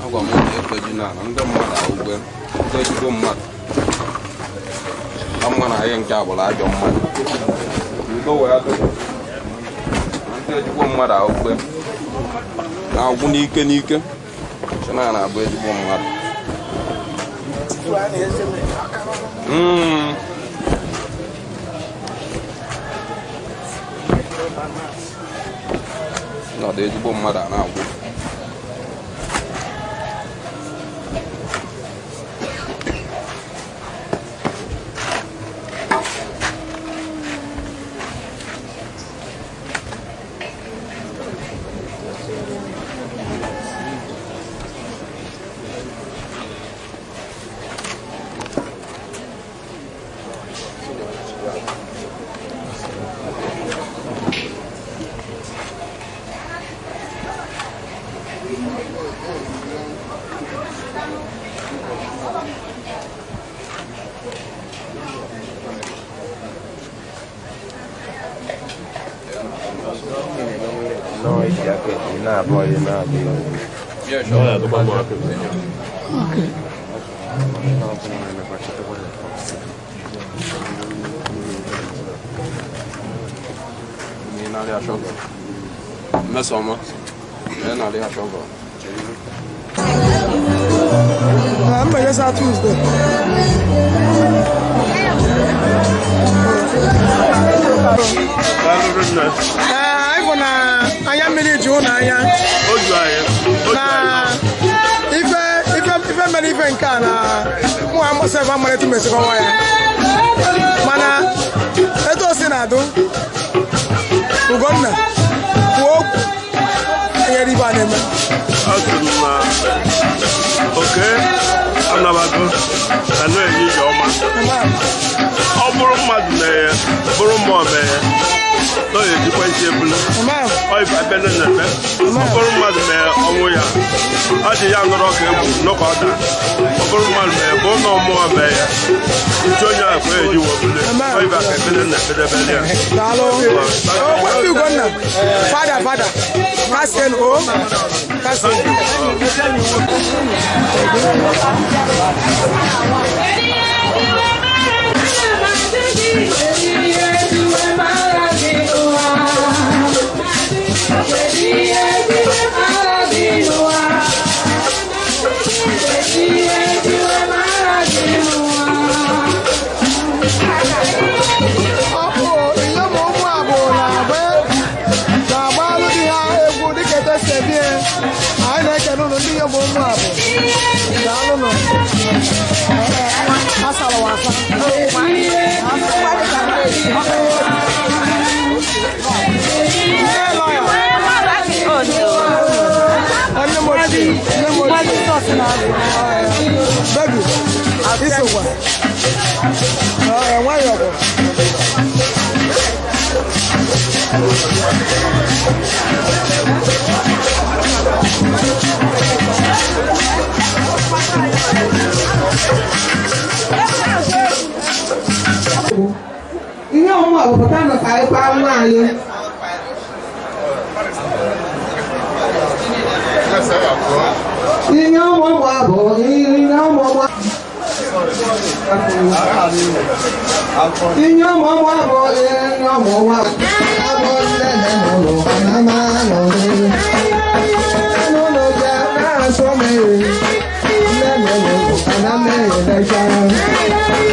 agwa m efe ji na ndị mmadụ ahụgwe ndị ezigbo mmadụ mma na anyị nke agbụrụ ajọ mmadụ udo wee dị ndị ezigbo mmadụ ahụgwe na-agwụ n'ike chena na-abụ ezigbo mmadụ nọdụ ezigbo mmadụ a na-agwụ Mesoma, não ali a jogar. Amanhã é Tuesday. Ivo na anya mmiri ji ụna anya. Na ife mere ife nke a na mụ amasị amalite mesikwa nwa ya. Mana etu o si na-adụ Ugonna kwuo okwu enyere ibe a na-eme. Asụrụ m oke anabago anụ enyi ya ọma. Ọ bụrụ mmadụ na-eye bụrụ mmụọ mee na ọ ga-ejikwa isi ebulu ọ ife ebele na-eme. Ọ bụrụ mmadụ mee ọnwụ ya ọ dị ya nụrụ ọka egwu n'ụka ọ daa. Ọ bụrụ mmadụ mee bụ na mmụọ mee ya uche onye ahụ kwe eji webule ọ ife aka ebele na-ebedebele ya. Daalụ. Okwu Ugonna fada Kasten o Kasten. Baby, this is what. Why you go? Ihe ọmụ ọbụpụta nọ ka anyị kwa nwa anyị. Ihe ọmụ abụ ihe ọmụ Inyo mo abo inyo mo abo le le no na ma no no ja na so me le le no na me le ja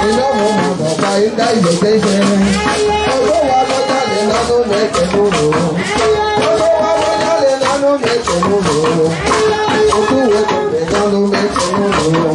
inyo mo abo pa ida ile je je owo wa lo ta le na no me ke no owo wa lo ta le na no me ke no oku we ko me na no me ke no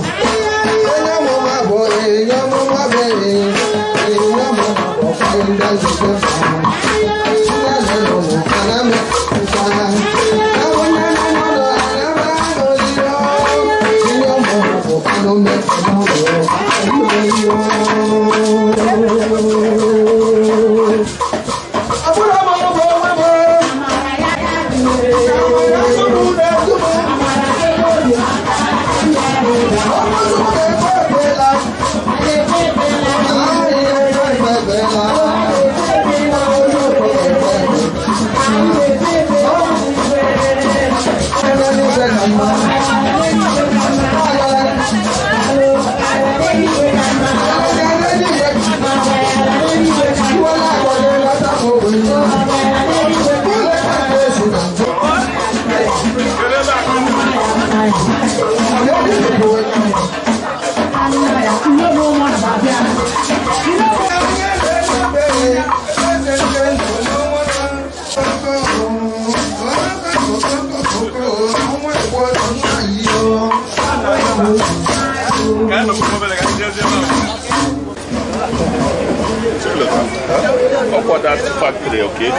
What that factory, okay?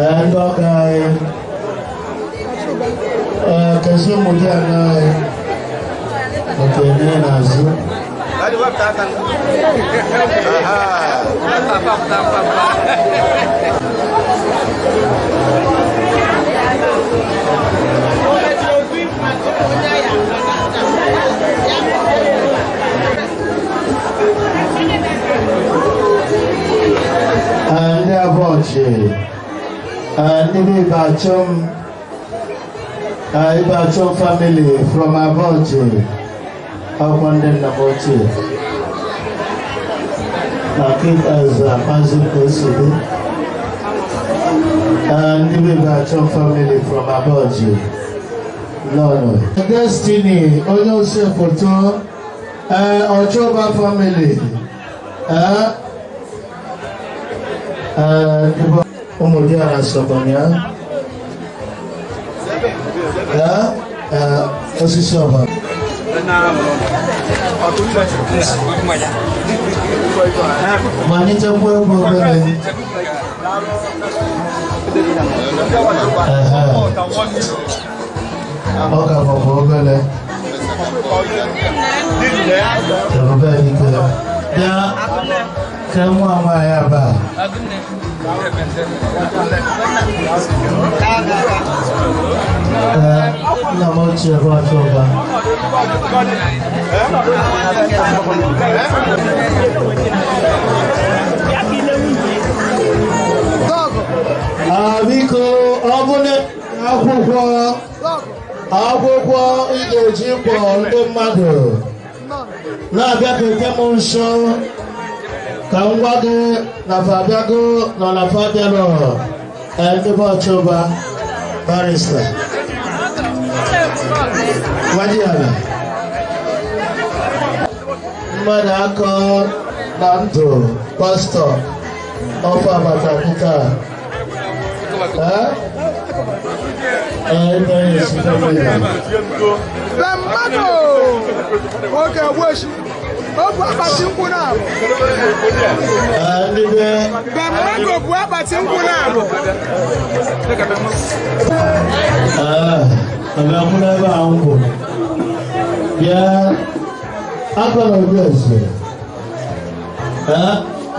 And okay, kasi mo dyan ay okay na nazo. And Ibachom family from Aboche, Akwanden Naboche. Keep as a massive custody. And Ibachom family from Aboche. No. Destiny, Onyose Photo, Ochoba family. Umudiana Sokonia. Osisoma. Manita Pueblo. Oka Pobele. Kama Mayaba. Namoche Vachoba. Biko ọbụna akwụkwọ ị ga-eji kpọọ ndị mmadụ na-abịa keke m nso ka m gwa gị na Fabiago nọ na Fabiano ndị Ọchụba barista Wajiala mmadụ akọ na ndụ pastọ ọfa maka nkịta Okay, wish. Obu abati nkwụ na abụ. Bemmago bụ abati nkwụ na abụ. Akwụna ebe ahụ bụ. Ya akọrọ obi eze.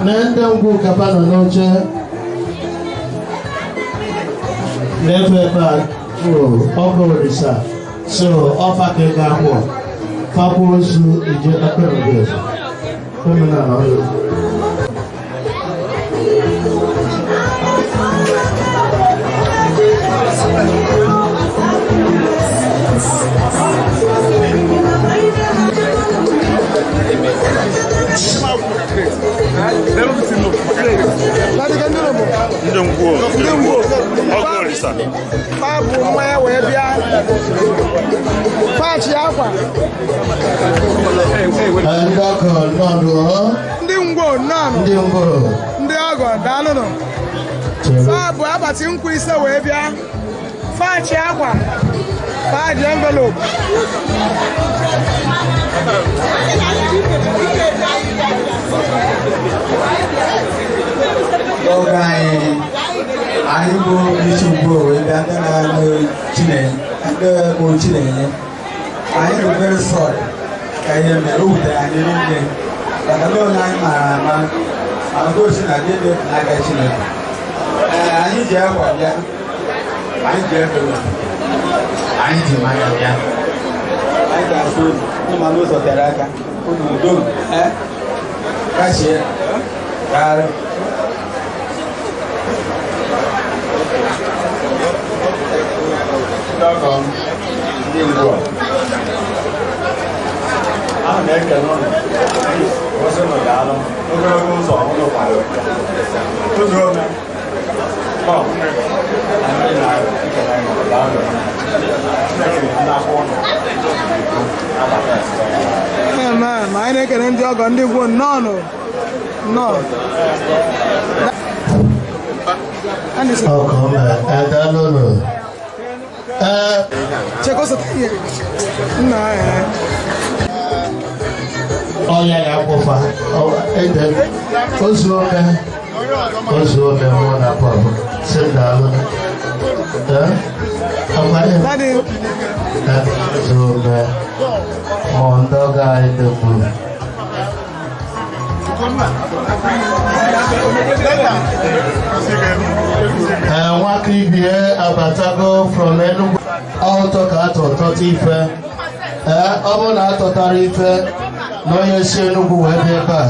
Na ndị ngwụ kapa nọ n'oche. N'ebe ebe a ọkụ orisa. So ọfa ka ị ga-akwụ. Fabuloso e de apenas como na hora. Ndị ngwo nnọọ ndị ọgọ daalụnụ fa bụ abati nkwụ ise wee bịa fachi akwa faji envelope anyị bụ isi ugbo wee bịa ndị na-anụ Chinenye anyị bụ very sorry ka ihe mere o wutere anyị niile maka ndị onye anyị mara ama mana gosi na dị ebe n'aka Chineke anyị ji akwa bịa anyị ji efere anyị ji mmanya bịa anyị ga-asụ unu ma n'ụzọ tere aka unu udo kachie gagharị ndị ngwa a na-ekele ụlọ ozi nọ ga-alụ ogologo ụzọ ụlọ kwara ụzọ ome ndị na-ekele ga-alụ ma anyị na-ekele ndị ọgọ ndị gwuo nnọọ Ọya ya kwụfa ozu ome ozu ome mụ na pọbụ si ndalụ akwanye ozu ome mụ ndọga anyị dịgburu nwaka ibie abatago from Enugu ọtọ ka atọtọta ife ọ bụ na atọtara ife na onye si Enugu wee bịa ebe a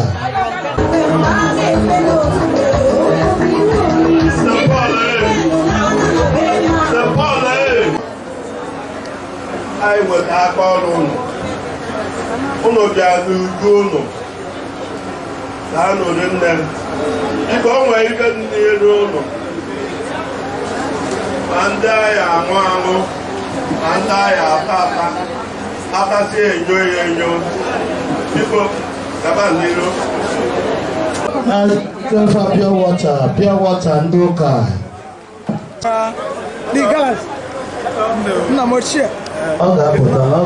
anyị nweta aka ọrụ ụlọ bịa n'uju ụlọ na-anọrị nne m dịka o nwere ike ndị elu ụlọ ma ndị agha aṅụ aṅụ ma ndị agha ata ata atasị enyo ya enyo biko gaba n'iru pure water ndị ụka nna m ochie ọ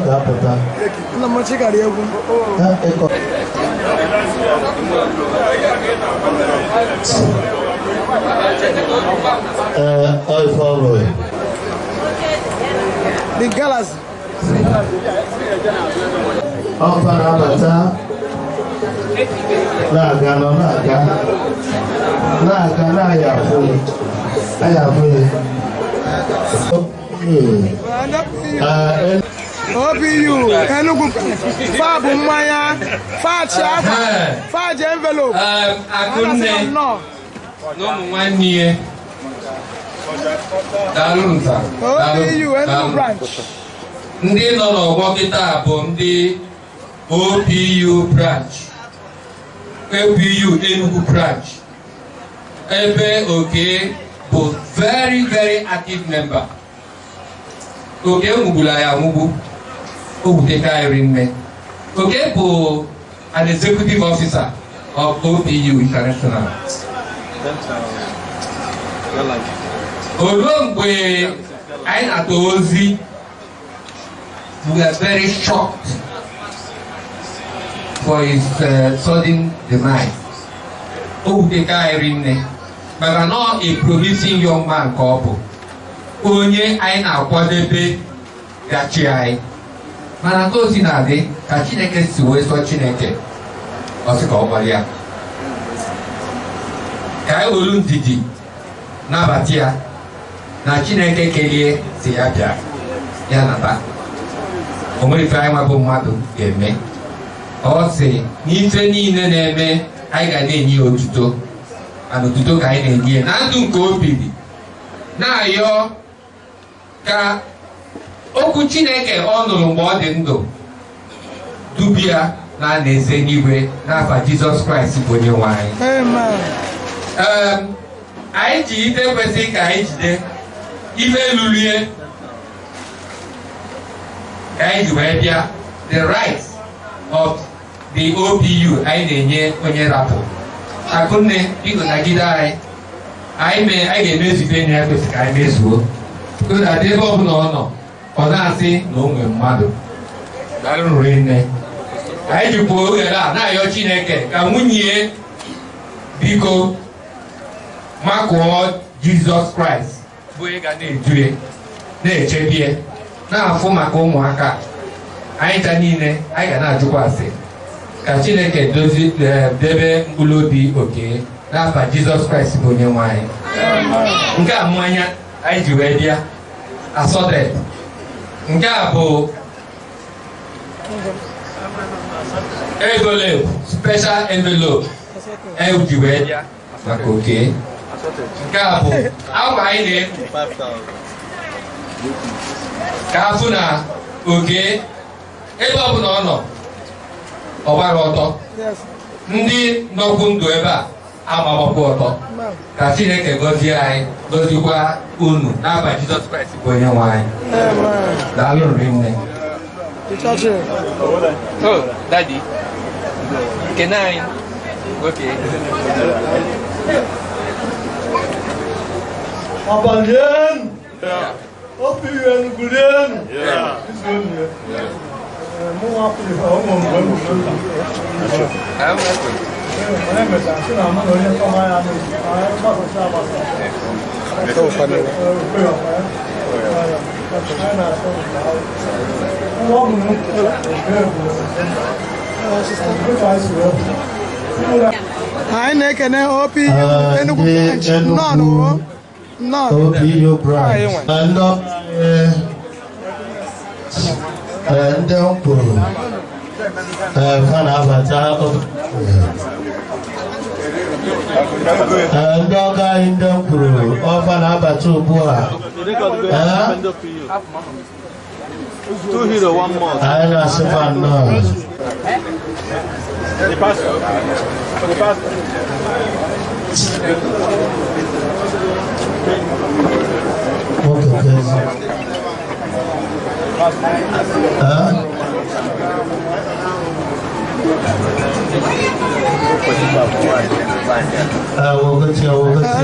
ga-apụta nna m ochie gara egwu the galas ọbara abata na-aga na-aya abụghị OBU Enugu fa bụ mmanya fachi akwa faji envelope Akunne n'ụmụ nwanne ya daalụ nta OBU Enugu branch ndị nọ n'ọgbọ kịta bụ ndị OPU branch OPU Enugu branch ebe Oke bụ very active member Oke nwugbula ya nwugbu o wutekarịrị nne Oke bụ an executive officer of OPU International. Although mgbe anyị na-atọ ozi, we are very shocked for his sudden demise. O wutekarịrị nne maka na a promising young man ka ọ bụ onye anyị na-akwadebe gachi anyị. Mana ka o si na-adị ka Chineke si wee sọ Chineke ọ sị ka ọ gbara ya ka anyị welu ndidi nabata ya na Chineke kelie si ya bịa ya nata o nwere ife anyị nwabụ mmadụ ga-eme ọ sị n'ife niile na-eme anyị ga na-enye ya otuto mana otuto ka anyị na-enye ya na ndụ nke obi dị na-ayọ ka okwu Chineke ọ nụrụ mgbe ọ dị ndụ dubia na eze n'igwe n'afa Jizọs Kraịst bụ onye nwe anyị. Anyị ji ite kwesịrị ka anyị jide ife lulie ka anyị ji wee bịa the rights of the OPU anyị na-enye onye rapụ Akunne biko nagide anyị ga-emezufe enyi ya kwesịrị ka anyị mezuo na ebe ọ bụla ọ nọ ọ na-asị na o nwere mmadụ darụrụ nne anyị jikwa ohere a na-ayọ Chineke ka nwunye biko makụọ Jizọs Kraịst bụ ị ga na-ejue na-echebie na-afụ maka ụmụaka anyị ta niile anyị ga na-ajụkwa ase ka Chineke debe mkpụrụ obi Oke n'afa Jizọs Kraịst bụ onye nwe anyị. Nke a mmanya anyị ji wee bịa asọdet nke a bụ envelope special envelope eji wee bịa maka Oke nke a bụ akwa anyị na-ekpu ka afụ na Oke ebe ọ bụla ọ nọ ọ gbara ọtọ ndị nọkwu ndụ ebe a amagbakwa ọtọ ka Chineke gọzie anyị gọzikwa unu n'afa Jizọs Kraịst bụ onye nwe anyị. Daalụ nne. Oh, Daddy. Can I? Okay. Abandon. Yeah. OPU Enugu. Yeah. More up to the home. anyị na-ekene OPU Enugu branch OPU branch ndị mkpụrụ ka na-abata ndị ọga anyị ndị mkpụrụ ọba na-abata ugbu a anyị na-asịkwa nnọọ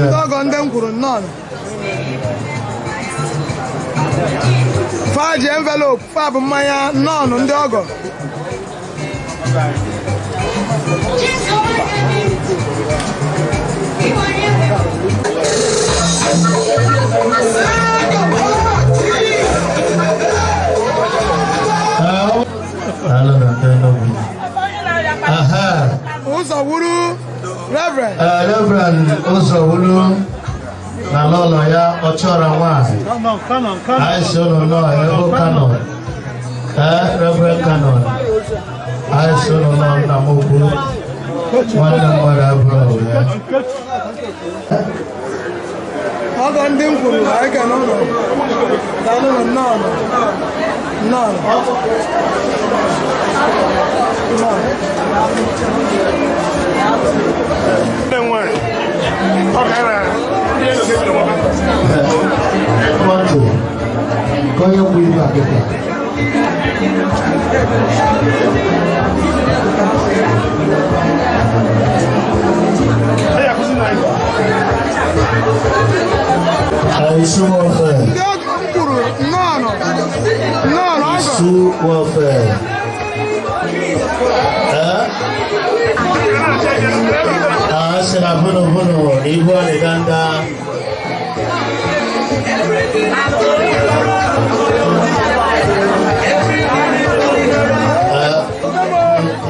Ndogo ndị m kwuru nnọọ fa ji envelope fa bụ mmanya nnọọ ndị ọgọ Ụzọwuru Reverend Ụzọwuru na lọlọ ya ọchọrọ nwanyị anyị si ụlọ nọ ebe kanon Reverend Canon anyị si ụlọ nọ nna m ukwu nwanne m nwere abụrụ ya ọgọ ndị m kwuru anyị ga n'ụlọ dalụlọ nnọọ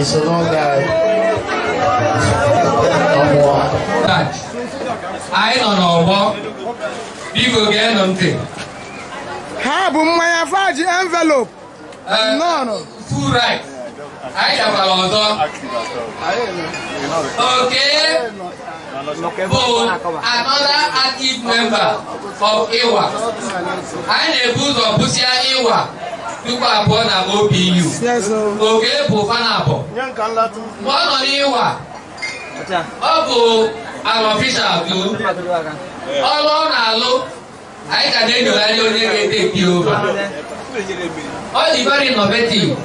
It's a long guy. I don't know what people get on thing. Ha bụ mmanya faji envelope. No. Full right. I have a lot. Okay. Another active member of IWA. I never of Busia IWA. People are born at OPU. Yes, sir. Okay, Bufanapo. One on IWA. Obu an official too. All on allo. I can take you over. All the very innovative.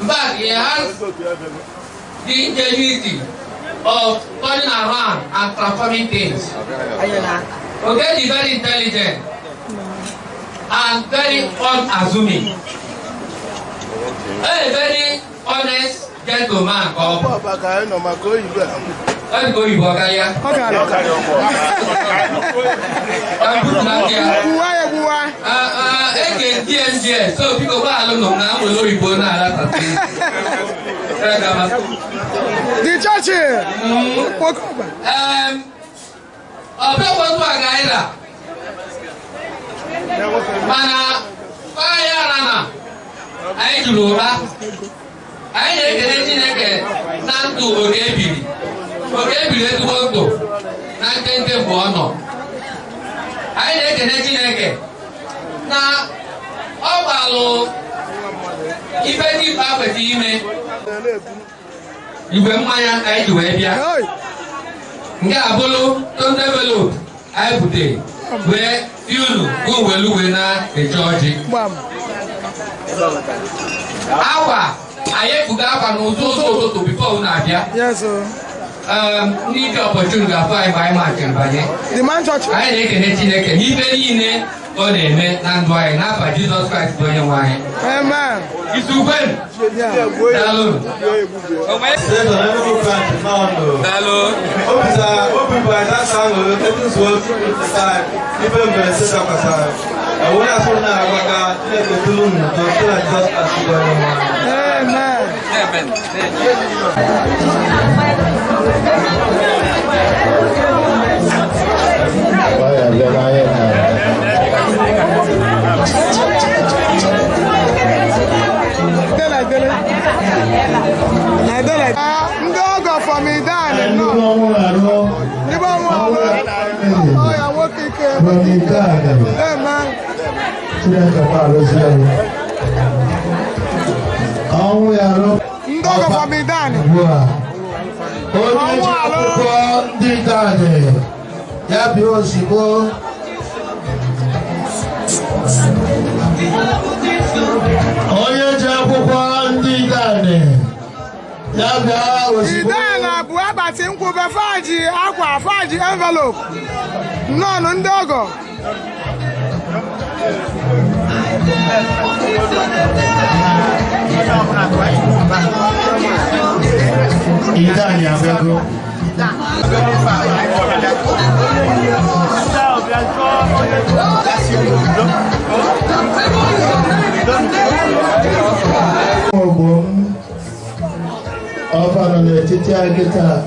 But he has the ingenuity of turning around and transforming things. Okay, the very intelligent and very unassuming. A very honest gentleman. Let's go, you walk here. So people go along now, we'll be born out. The church here. Oke ebiri ezigbo ndụ na nkenke bụ ọnọ. Anyị na-ekene Chineke na ọ gbalụ ife dị mkpa kwesịrị ime igwe mmanya anyị ji wee bịa. Nke a bụrụ envelope anyị butere wee fiulu gụwelu wee na-eche ọjị. Akwa anyị efuga akwa n'ụzọ ụtụtụ bifo na-abịa. Need the opportunity to find my match and buy it. The man church. I make a Chineke n'ife niile ọ na-eme na ndụ anyị n'afa Jizọs Kraịst bụ onye nwe anyị. Amen. Izugbe daalụ. Daalụ. Obi bụ anyị na-asa ahụ etu nzuo ife mberede dakwasara. Onye asụ na-agwaga na-eketulu n'ụtọ site na Jizọs Kraịst bụ onye nwe anyị. Amen. Amen. Ndị ọgọ fọmidaan nọ. Ndị ọmụ ọya nwoke ike. Amen. Ndị ọgọ fọmidaan. Onye ji akwụkwọ ndị Dani ya bịa ozugbo. Onye ji akwụkwọ ndị Dani ya bịa ozugbo. Idana bụ akpati nkwube faji akwa faji envelope. Nnọọ ndị ọgọ. Idani abịago. Ogbo m ọba nọ n'etiti anyị taa.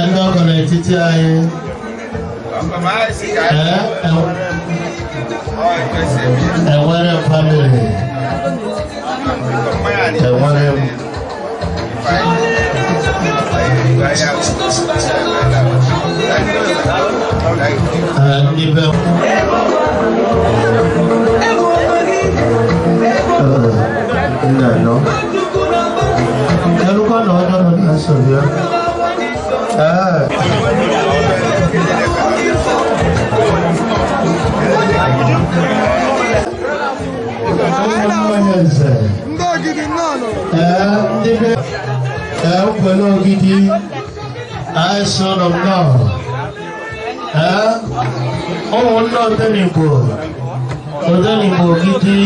Ndị ọgọ n'etiti anyị. Enwere m family. Enwere m. Ndị be nna nọ. Elukwa na ọjọọ nọ na-asọ bịa. Ndị ogidi nnọọ. Ndị be nkwele ogidi anyị nọ nnọọ. Ụmụnne Odenigbo ogidi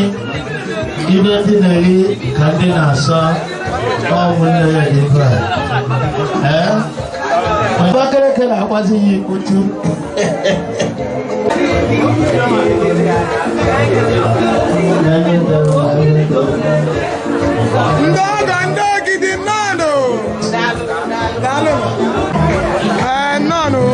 ibe ndị na-eri ka ndị na-asọ ụmụnne ya dị ebe a. Abakaliki na-akwazi ya ikputu. Ndị ọgọ ndị ogidi nnọọ. Daalụ. Nnọọ.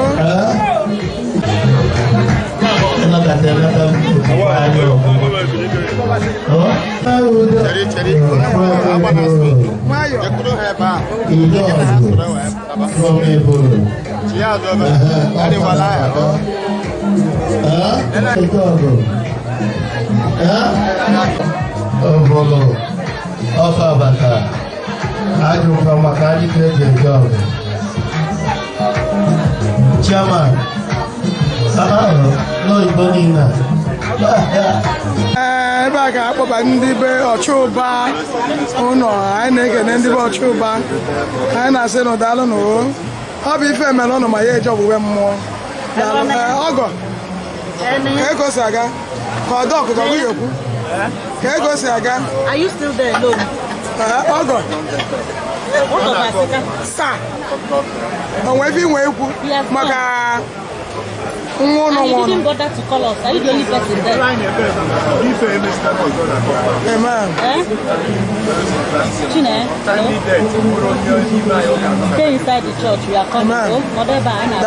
Ọfa bata ajụkwa maka anyị ga-eji eje ọgụ. Chairman n'oyibo niile ebe a ga-akpọba ndị be ọchụụba ụlọ anyị na-ekene ndị be ọchụụba anyị na-asị nụ daalụ nụ ọ bụ ife mere ụnụ ma ya eje ọgwụgwe mmụọ ọgọ ka ego si aga ka ọdọ ọkụkọ gị ekwu ka ego si aga ọgọ saa onwe ebe inwe ekwu maka nwa ụlọ nwa didn't bother to call us. Are you the only person there? Amen. Chine, stay inside the church. We are coming. Amen. Whatever I know,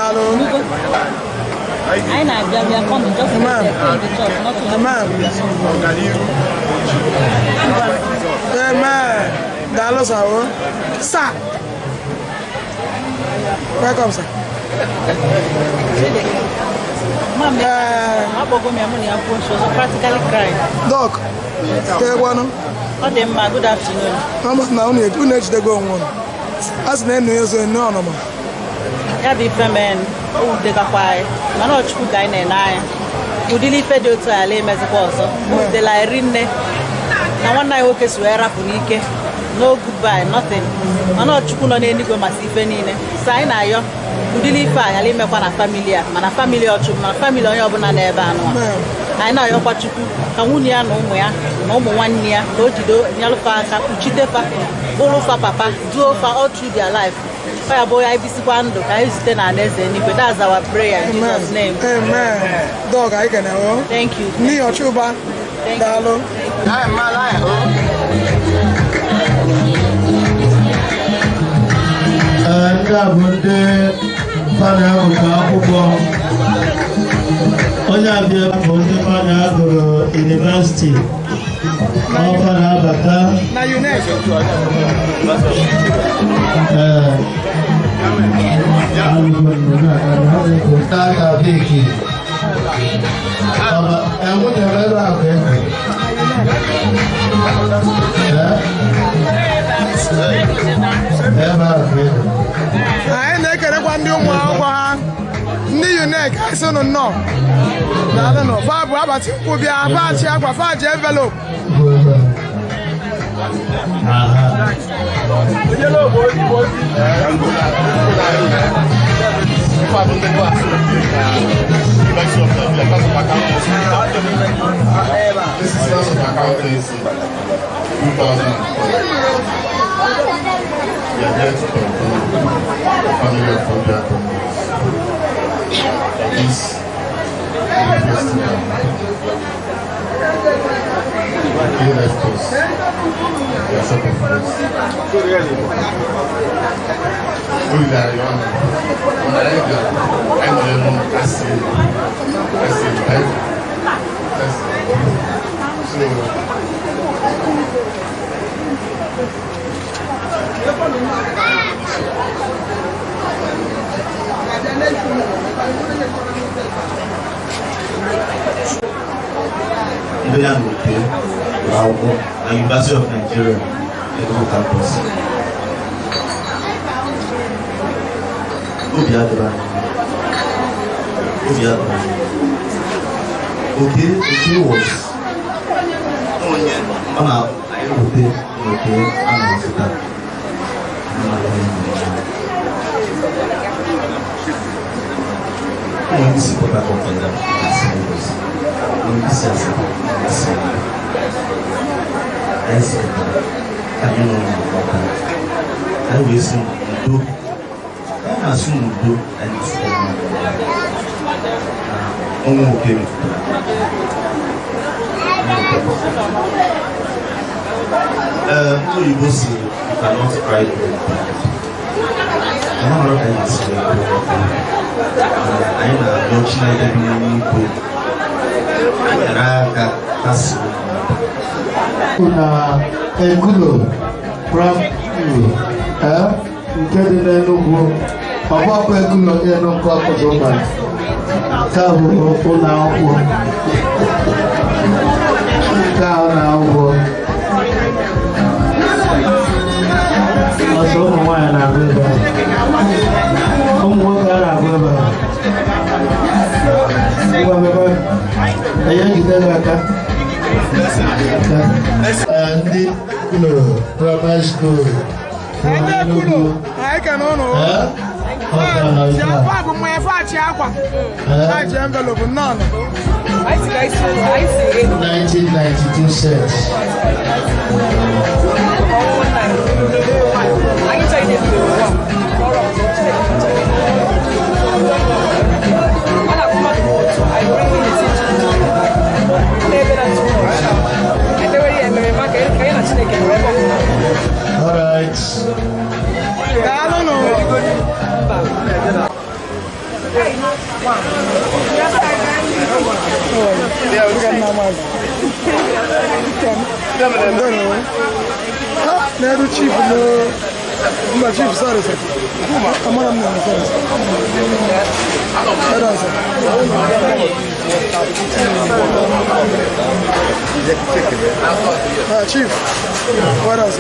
we are coming. Just stay in the church, not to Amen. Amen. Dalo sawo. Sir. Welcome, sir. practically crying. Doc, good afternoon. Na unu ejidego onwe unu. A sị na enu ezo enu ọnụma. Ya bụ ife men, o degakwa anyị. Mana ọchukwu ka anyị na-ene anya. Ụdịrị ife dị otu ala emezikwa ọzọ. O dela iri nne. Na nwanne anyị nwoke si wee rapụ n'ike no goodbye, nothing. Mana Chukwu nọ n'eluigwe masị ife niile. So anyị na-ayọ ụdịrị ife a ghara imekwa na famili a, mana famili Ọchụm, mana famili onye ọbụla n'ebe anụ a. Anyị na-ayọkwa Chukwu ka nwunye ya na ụmụ ya na ụmụ nwanne ya ka o jide nyalụfa aka kpuchitefa bụrụfa papa duofa all through their life. Fire boy, I be ndụ ka anyị zute na alaeze eluigwe. That's our prayer in Jesus' name. Amen. Dog, I can know. Thank you. Ni Ọchụba. Daalụ. Ndị a bụ ndị fada agụrụ akwụkwọ. Onye abịa bụ ndị fada agụrụ University. Ọ fada abata. Na UNEC. N'aka Beki. Enwunye mere akụ ego. Anyị na-ekelekwa ndị ụmụ akwụkwọ ha ndị UNEC anyị sị unu nnọọ daalụnụ fa bụ abati nkwụ bịa fachi akwa fachi envelope We are here to conclude the family of Fabia this festival. He left us. We are so confused. We are young. Ibeyan Oke Lawo na University of Nigeria, Enugu campus. Obi adịba. Oke was onye ọ na-ewute n'oke a na-azụta. Onye isi Port Harcourt na Lagos. This is a I don't know about that. I will soon do. I soon do and okay. You will see, you cannot cry. I'm not going to say, I'm na Egulo from nke dị n'Enugu ọgbakọ Egulo dị n'Enugu akụzụba ka bụ ụlọ akwụkwọ nke ahụ na-akwụkwọ ọsọ ụmụ nwaanyị na-agụ ebe ụmụ nwoke a na-agụ ebe ngwa mebe enye jide gị aka ndị Egulo primary school anyị ka n'ụlọ akwa bụ mmanya fachi akwa fachi envelope nnọọ 1992 set. All right. Chief, no, chief, sorry, sir. I'm on the sorry. Chief, what else?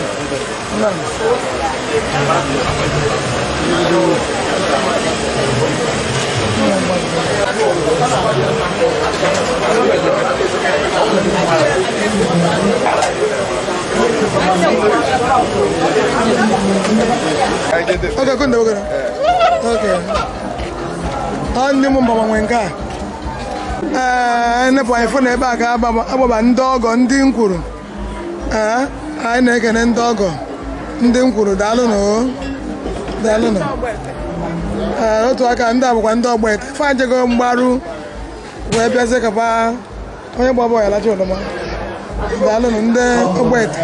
Okay, good. Okay. Ndị m mbama nwe nke a nepụ anyị fụ na ebe a ga-agbaba ndị ọgọ ndị nkwuru anyị na-ekene ndị ọgọ ndị nkwuru daalụnụ otu aka ndị a bụkwa ndị ọgba ete fa jego mgbaru wee bịazie kapa onye gbaba ya lacha oroma daalụnụ ndị ọgba ete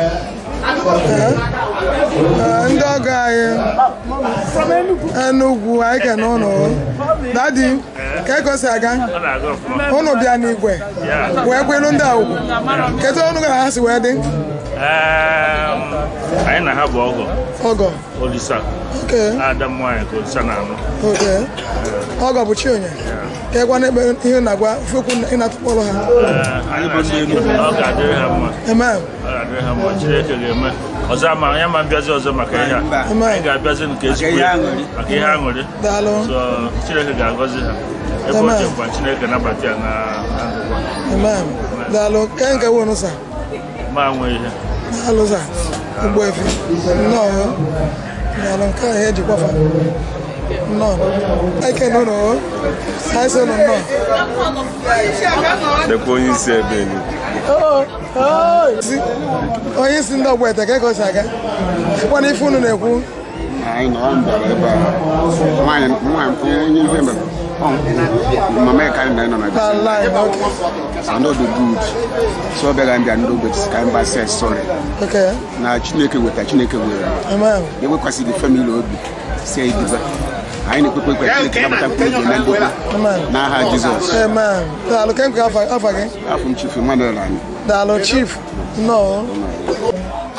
ndị ọgọ anyị Enugu anyị kene ụnụ dadi ka ego si aga ụnụ bịa n'igwe wee kwelu ndị a ugwu kedu ọnụ gara ha si wee dị anyị na ha bụ ọgọ Olisa Adam nwanyị ka Olisa na-anụ ọgọ bụ chi onye ka ekwa n'ekpe ihe na-agwa fekwu ịnatụkpọrọ ha ọ ga-adịrị ha mma amen Chineke ga-eme ọzọ ama anya ma mbịazi ọzọ maka ihe a anyị ga-abịazi nke ezigbo maka ihe aṅụrị Chineke ga-agọzi ha ebe o jekwa Chineke nabata ya na ndụkwa amen daalụ ke nke wonu sa ma nwe ihe daalụ sa ugbo efi nnọọ daalụ nke ahụ ejikwafa nnọọ eke nọ anyị so nọ nnọọ dekwa onye isi ebe ni onye isi ndị ọgba ete ka ego si aga ịkwa na ife unu na-ekwu anyị nọ mbara ebe a nwaanyị ihe mere mama ya ka nọ na and all the good so bịara ndị ndị ogbe ka mba say sorry na Chineke weta Chineke were ewekwasịghị family obi sie idiba anyị na-ekpekpe Chineke nabata mkpụrụ na ndị n'aha Jizọs amen daalụ ke nke afa gị afọ m Chief Emmanuel anyị daalụ Chief nọ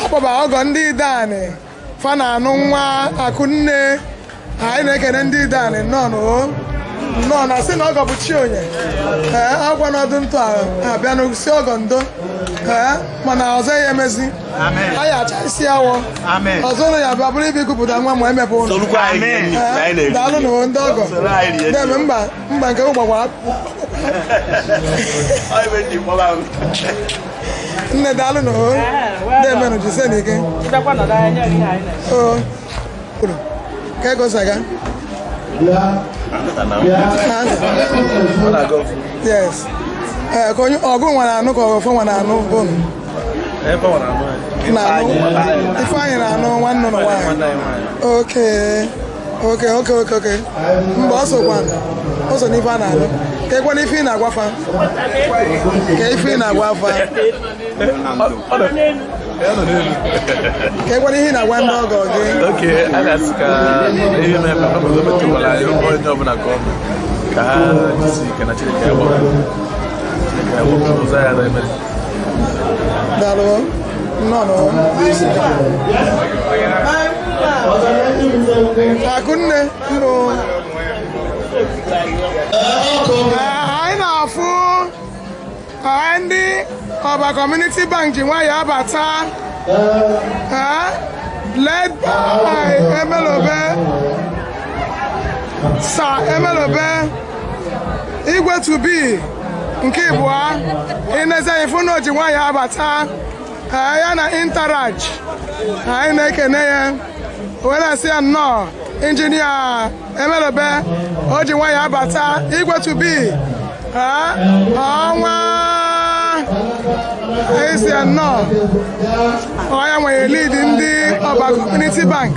akpọba ọgọ ndị Idani fa na-anụ nwa Akụnne anyị na-ekene ndị Idani nnọọ na sị na ọgọ bụ chi onye agwa n'ọdụ ntụ abịa n'osi ọgọ ndo mana ọzọ ya emezi anyị acha isi awọ ọzọ ụlọ ya bịa bụrụ ibe ikupụta nwa ma emepe ụlọ daalụ na ndị ọgọ na-eme mba nke ụgbagwa nne daalụ na na-emenụ jise n'ike ka ego saga yes ọgụ nwere anụ ka ọgọfọ nwere anụ bụnụ Ifeanyị na-anụ nwanne ụlọ nwaanyị oke mgbe ọ sokwa o so n'ife a na-anụ ka ekwe n'ife ị na-agwafa ka ife ị na-agwafa ka ekwe n'ihe ị na-agwa ndị ọgọ gị a ga-asị ka ihe na-eme obodo metụwara anyị onye ọbụla ka ọ ka ha jisi ike na Chineke ewepụ ụzọ ya na-eme daalụ Akụnne mbụ anyị na-afụ ndị Ọba Community Bank ji nwayọ abata led by Emelobe Sir Emelobe Igwe to be nke ịbụọ ịneze ifụ na oji nwayọ abata ya na Interag anyị na-ekene ya wee na-asị ya nnọọ injinia Emelobe o ji nwayọ abata Igwe to be ọnwa esi ya nnọọ ya nwere lead ndị Ọba Community Bank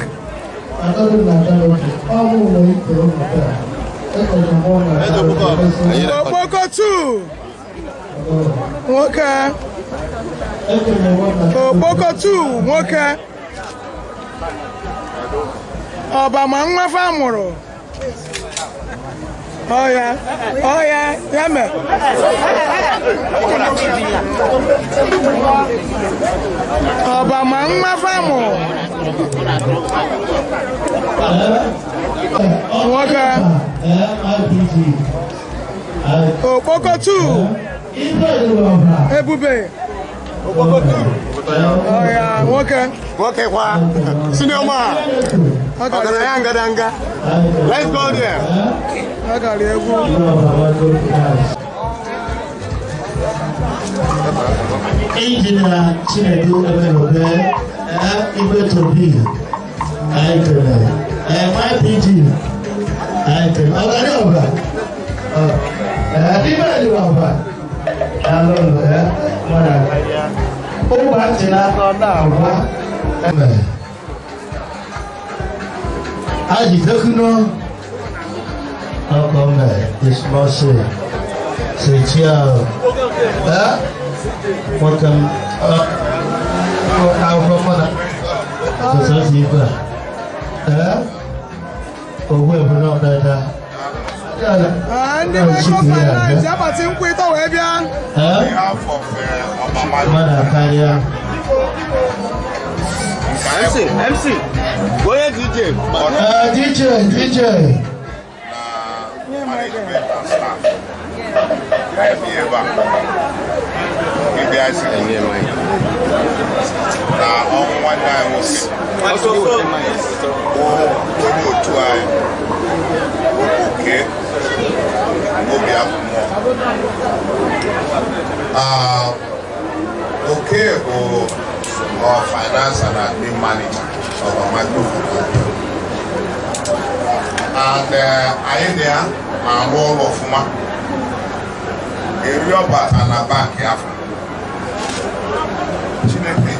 Okpoko 2 nwoke Okpoko 2 nwoke Ọba ma nwa fa mụrụ ọya ya me Ọba ma nwa fa mụrụ nwoke Okpoko 2 Ebube ọya nwoke kwa senior man ọgaranya ngadanga let's go there agara egwu Engineer Chinedu Ebelobe, Ibe Tobi, I can, my PG, I can, already over. Even over. I don't know, what I oh, what's in our now? I didn't know. How come this mercy? Say, ciao. Welcome. Our brother. This is Eva. Oh, we're not that. And the microphone, Japatin Quito, Evian. MC, go ahead, DJ. DJ. Okay, or finance and admin manager of a microfinance. And I am there, my role of ma. A real part and a bank here. Chineke,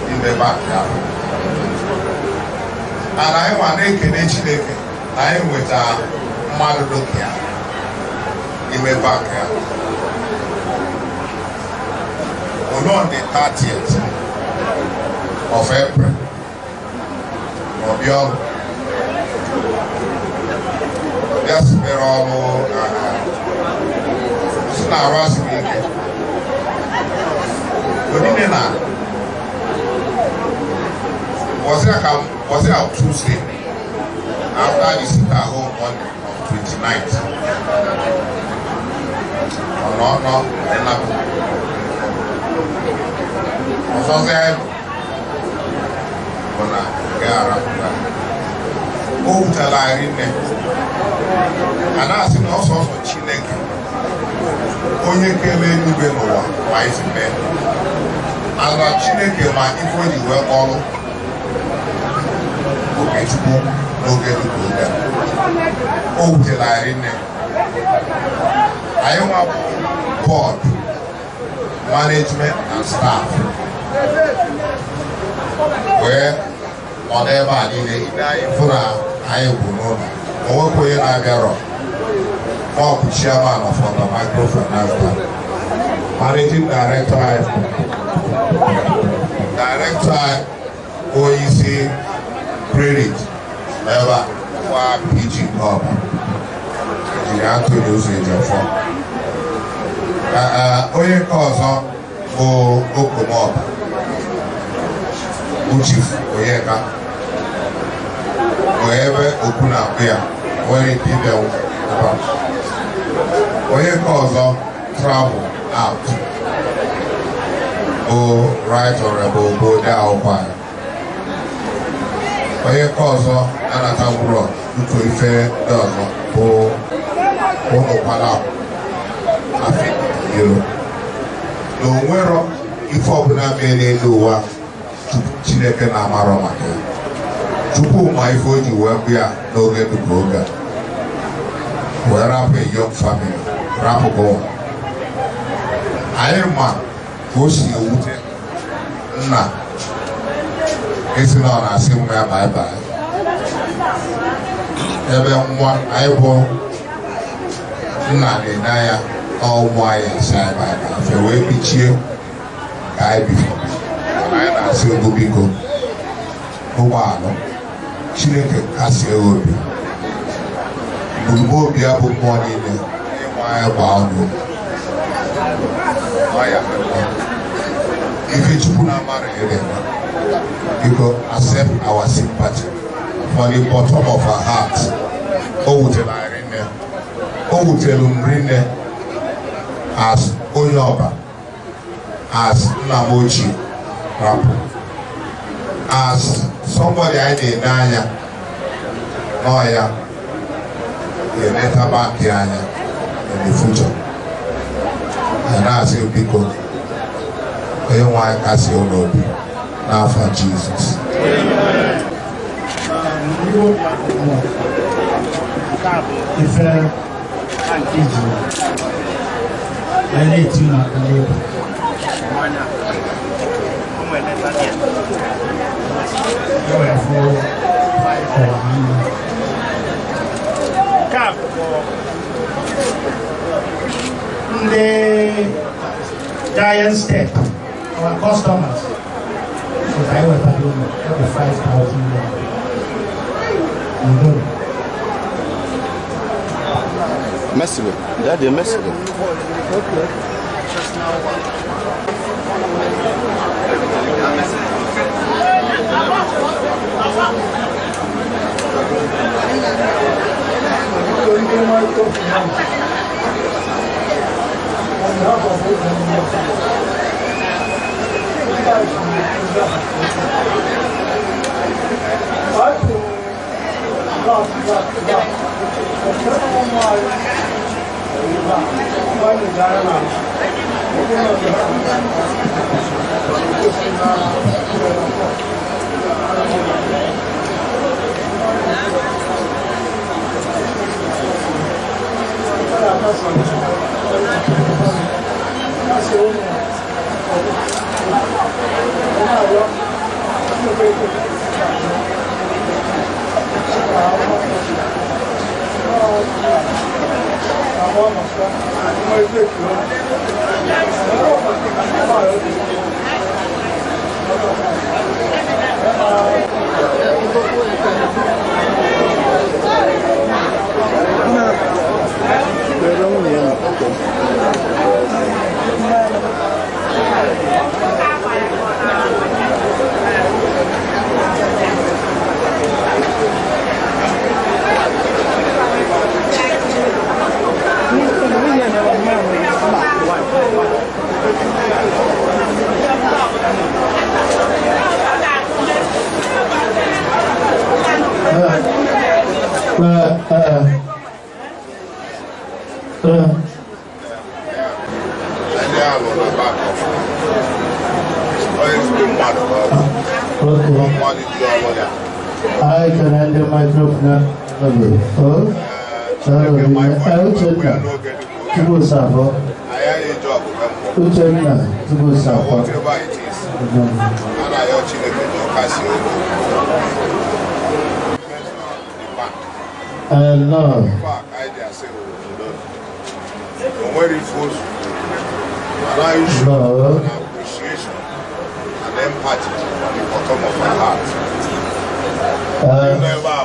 in the back here. And I want to make I am with a Malukia in the back here. On the 30th of April, of your Desperado Snaras weekend. Was it out Tuesday after the sit at home on the 29th? No, so said, oh, tell I in there. And I see all sorts of Chineke. Only came in the Benoa, wise men. And I Chineke, my info, you were all okay to go, no get to go there. Oh, tell I in there. I am a board, management, and staff. Where whatever I need for I will know. Or we are Garo, or chairman of the microfinance, managing director, OEC credit, never PG Bob. The actual usage of Oye cause Okomob. Chief Oyeka, wherever Okuna Bia, where it did the Oyeka also travel out. Oh, right honorable, go down by Oyeka also another bro, to a fair dog, oh, Palau. I think you know, where if Obuna made a Chineke na amaro maka tupu ma ifo ji wee bịa n'oge nnukwu oge wee rapụ a young family rapụ bụ anyị ma ka o si ewute nna esi na ọ na-asị nwa ya bye ebe nwa anyị bụ nna na-enye anya n'ọmụ anyị esi anyị bye fe wee bichie ka anyị bifo I say Bobiko, Obano, Chineke Cassia Obi, Bubo be able money in my bound. If it's Punamara, you can accept our sympathy from the bottom of our hearts. Oh, tell Irene, oh, tell Umrine, as Oyoba, as Namochi. As somebody I did Nanya, Noya, the letter back Yanya, in the future. And I say, because I see you now for Jesus. The giant step, our customers, so I will pay the 5,000. Messable. Daddy, messable. I can hand the microphone. Where it goes, allow you show an appreciation and empathy from the bottom of my heart. You never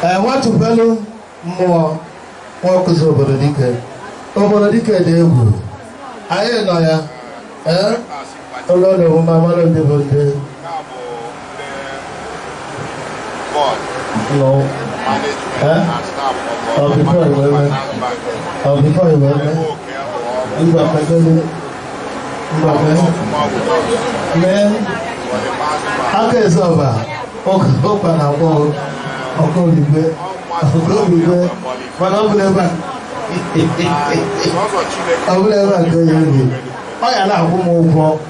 I want to value more workers over the decade. Over the decade, they will. I know ya. A lot of my mother lived there. No. Before you went, you got my good. Man, how can it's over? Open our wall. I'll go to bed. I'll go to bed. But I'll never. I will never go in. I am not home.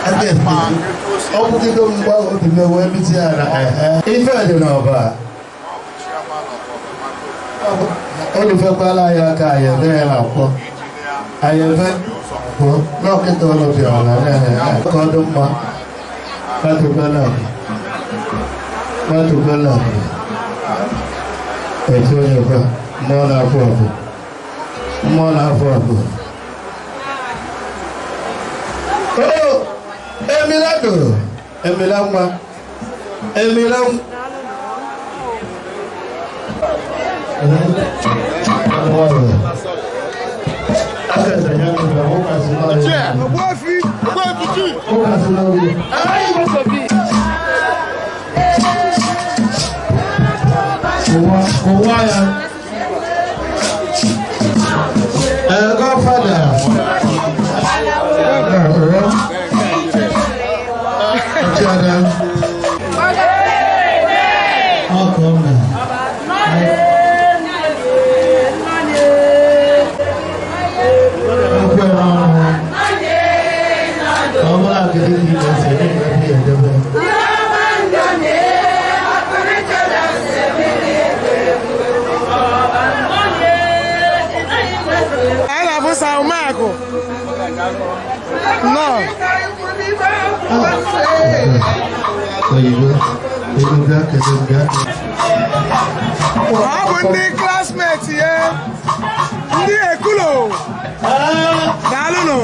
I don't want to know where it's at. If I don't know about all the Papalaya, there I have knock it all of you. I call them what to go up. What to go up. I told you, more affordable. Oh, Emilado, Emilama, Emilam. Godfather. Ndị classmates ya ndị ekulo daalụ nụ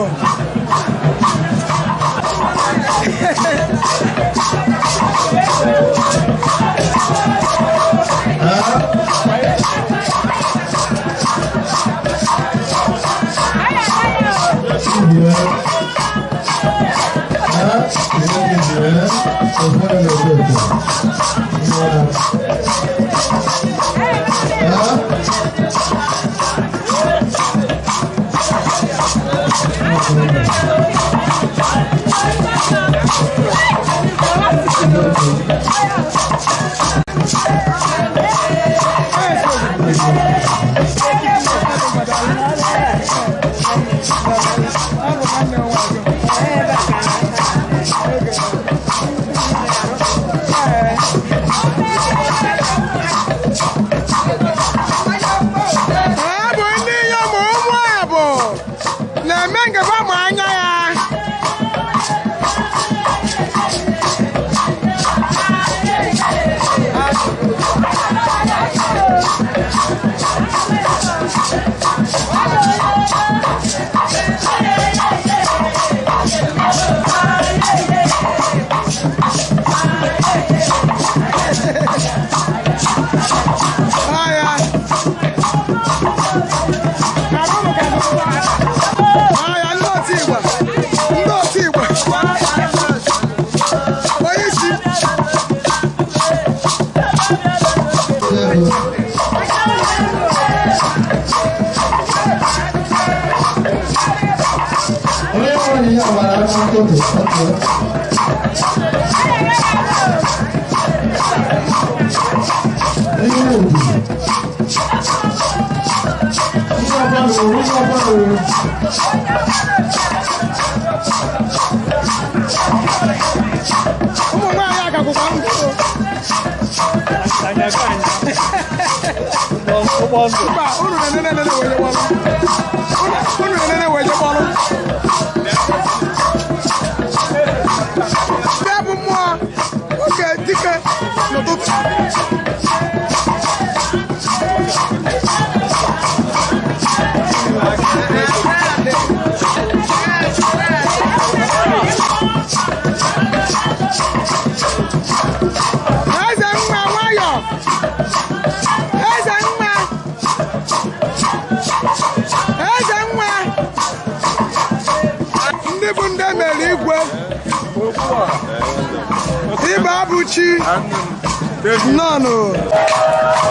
No, no.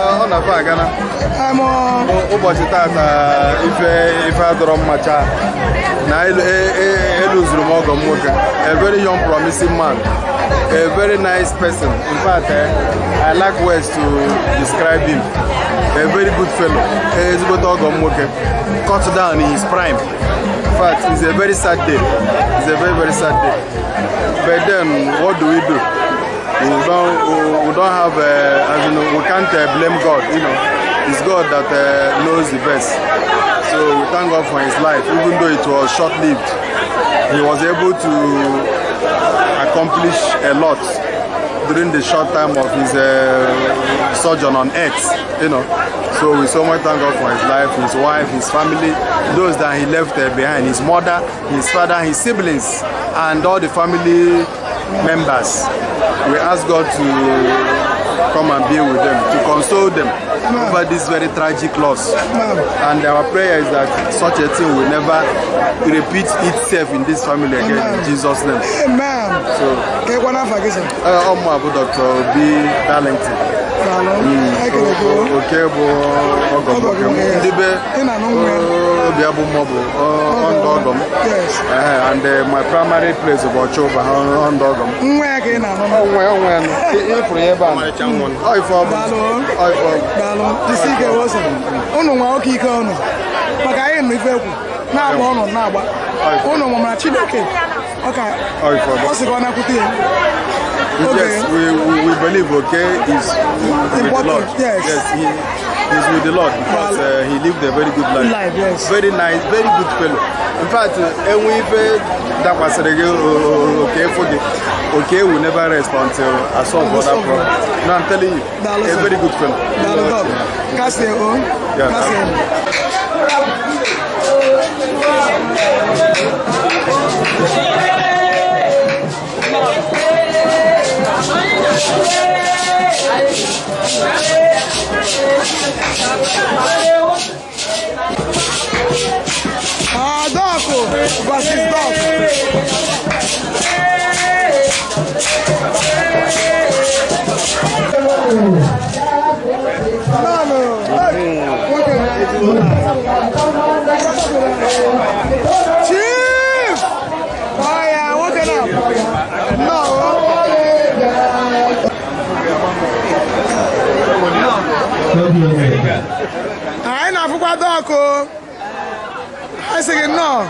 ọ na-afọ agana ụbọchị tata ife adọrọ mmacha na eluzuru m ọgọ m nwoke, a very young promising man, a very nice person. In fact, I lack words to describe him. A very good fellow, ezigbote ọgọ m nwoke, cut down in his prime. In fact, it's a very sad day. It's a very, very sad day. But then, what do? We don't have, we can't blame God, It's God that knows the best. So we thank God for his life, even though it was short-lived. He was able to accomplish a lot during the short time of his sojourn on earth, So we so much thank God for his life, his wife, his family, those that he left behind, his mother, his father, his siblings, and all the family members. We ask God to come and be with them, to console them over this very tragic loss. And our prayer is that such a thing will never repeat itself in this family again, in Jesus' name. Amen. So, Dr. B. Darlington. Okay, and my primary place of Ochoba on Dogum. Yes, we believe is important. Yes, he's with the Lord because he lived a very good life. Yes. Very nice, very good fellow. In fact, okay, we never rest until I solve that problem. No, I'm telling you, a very good fellow. Doko versus Chief! Oh yeah, what it up? No. I ain't not Doko. I say no.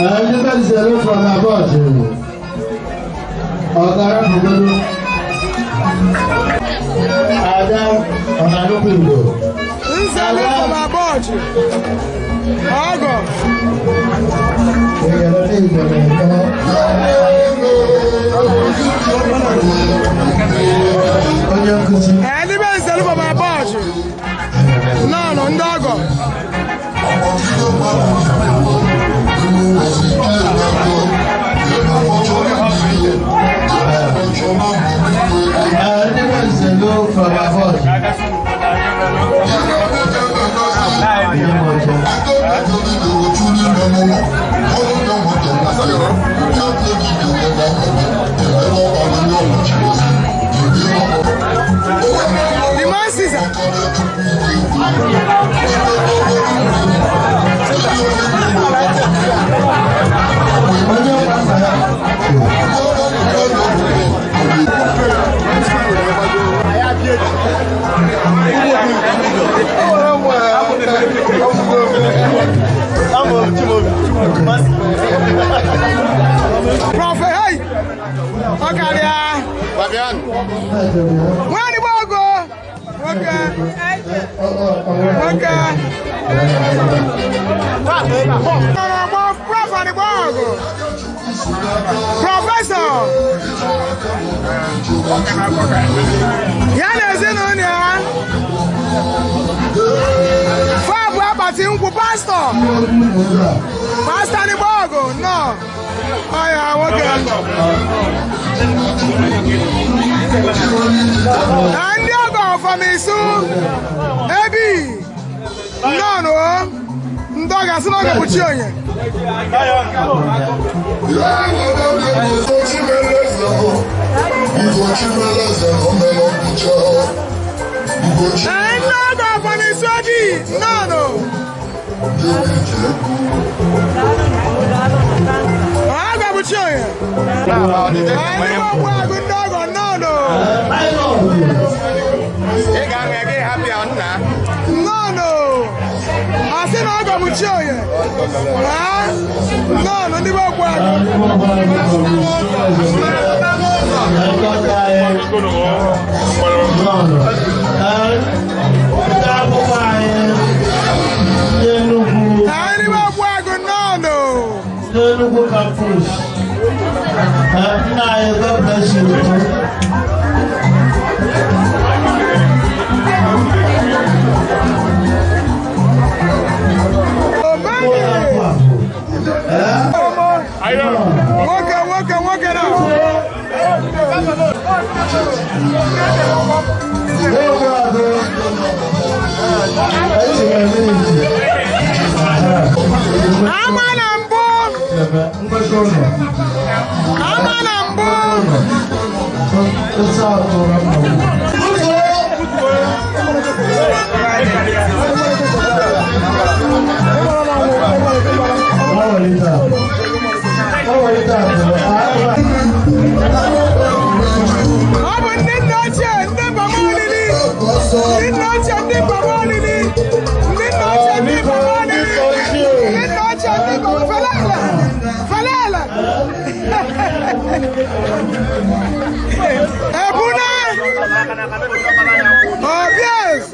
Anybody say from abroad? Ọ̀gára Bùgbọ́dọ̀. Adam Ọ̀nàdúgbò. Nsẹ́lẹ̀ from abroad. Ọgọ̀. Ìyẹ̀rọ ní ìgbẹ̀rẹ̀ nǹkan. Onye nkụzi. Anybody nsẹ́lẹ̀ from abroad? Nọ ndị ọgọ̀. From abroad. The man Caesar. Prophet, hey! Okay, yeah. Fabian. Where the ball go? Okay. Okay. Prophet, the ball go. Professor. Yeah, there's no one here. Fabu abati nku pastor. Pastor the ball go. No. Oh yeah, okay. And you go for me soon. Ebi. No. Ndoga sinoga kuchionye. And no go for me Ebi. No. Aga kuchionye. No. I said I got to show you. No, the work. Walk it out. Oh yes!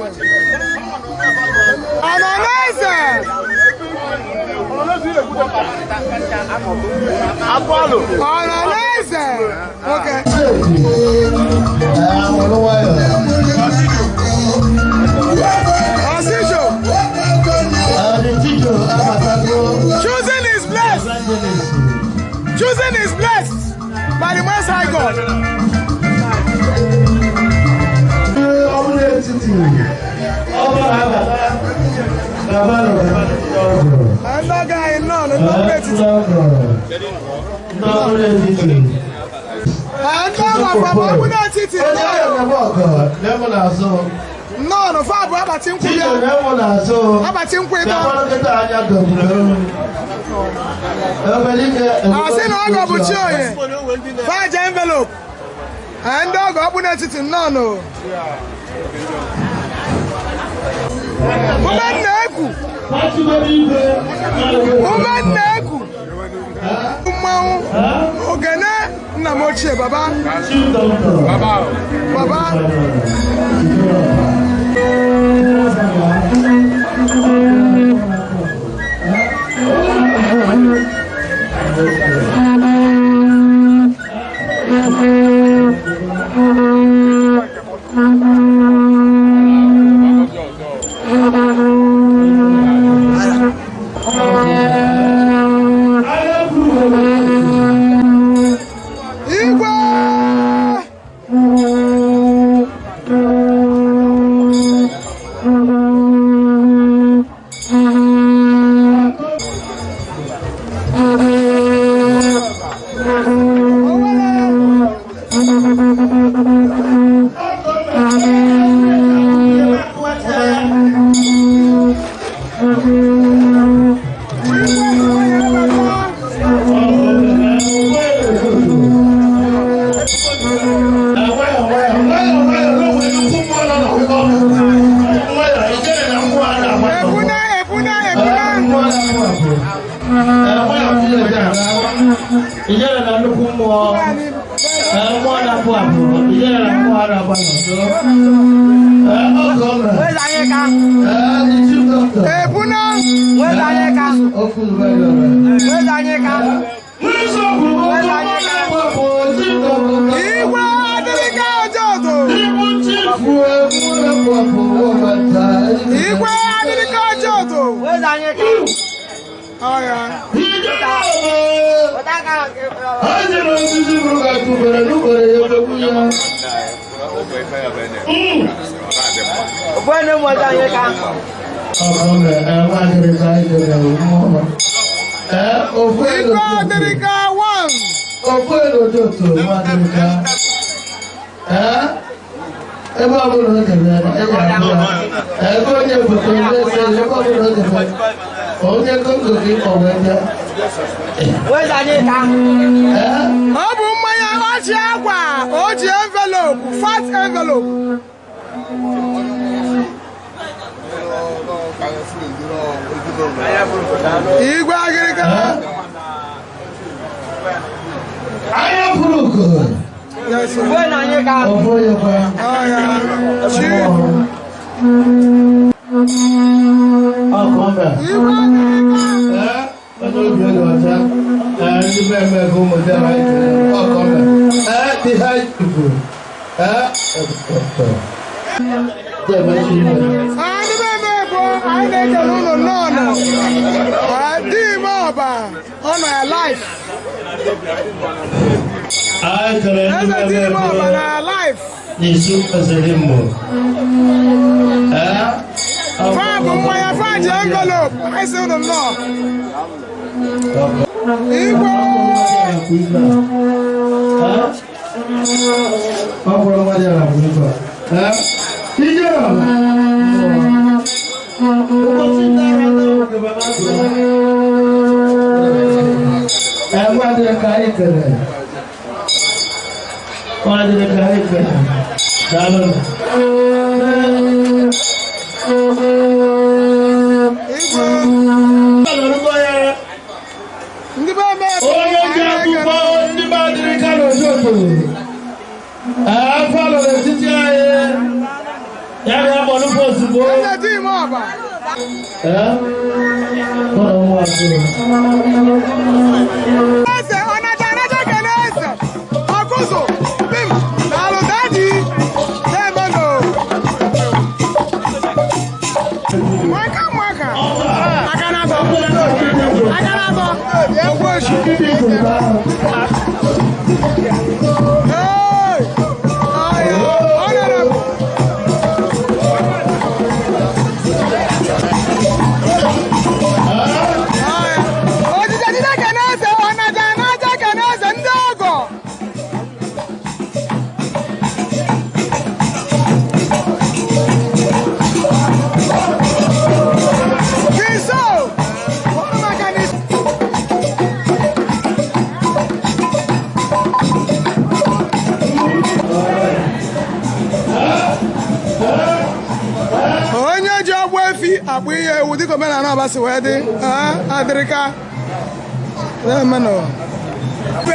Apollo. Okay. Choosing is blessed. Choosing is blessed by the Most High God. And that guy, no, and no, Fabu, abatin kuya. Abatin kuya. I say no, I go buchoye. 5 envelope. And dog open it no. Woman neku. mmanwụ ogene nna m ochie baba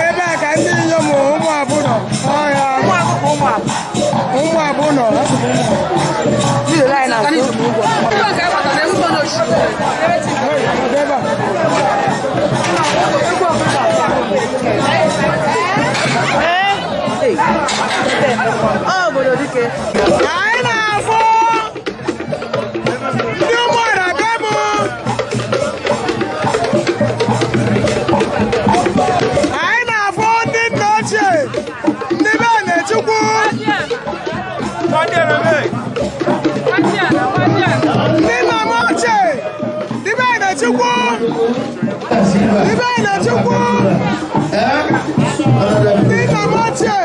ebe a ka ndị inyom ụmụ abụnọ ọhịa ụmụ abụnọ obodo dike anyị na-afụ ndị ụmụada bebụ anyị na-afụ ndị nna ochie ndị be na-echukwu ndị nna m ochie ndị be na-echukwu ndị be na-echukwu ndị nna m ochie